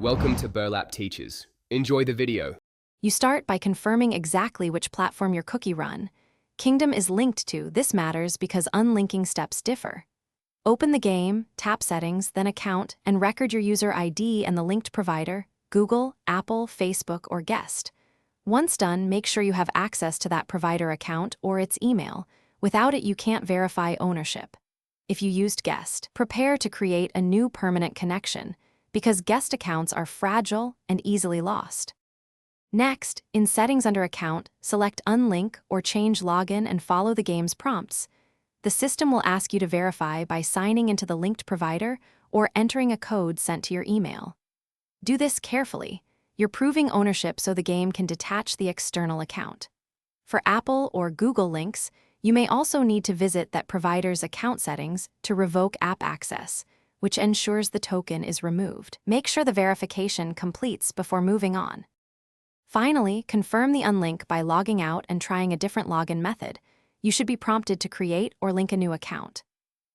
Welcome to Burlap Teachers. Enjoy the video. You start by confirming exactly which platform your cookie run. Kingdom is linked to. This matters because unlinking steps differ. Open the game, tap Settings, then Account, and record your user ID and the linked provider, Google, Apple, Facebook, or Guest. Once done, make sure you have access to that provider account or its email. Without it, you can't verify ownership. If you used Guest, prepare to create a new permanent connection, because guest accounts are fragile and easily lost. Next, in Settings under Account, select Unlink or change login and follow the game's prompts. The system will ask you to verify by signing into the linked provider or entering a code sent to your email. Do this carefully. You're proving ownership so the game can detach the external account. For Apple or Google links, you may also need to visit that provider's account settings to revoke app access, which ensures the token is removed. Make sure the verification completes before moving on. Finally, confirm the unlink by logging out and trying a different login method. You should be prompted to create or link a new account.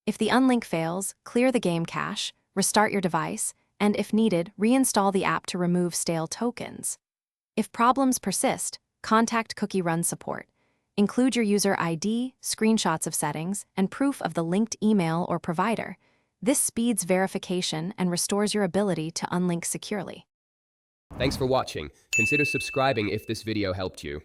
If the unlink fails, clear the game cache, restart your device, and if needed, reinstall the app to remove stale tokens. If problems persist, contact Cookie Run support. Include your user ID, screenshots of settings, and proof of the linked email or provider. This speeds verification and restores your ability to unlink securely. Thanks for watching. Consider subscribing if this video helped you.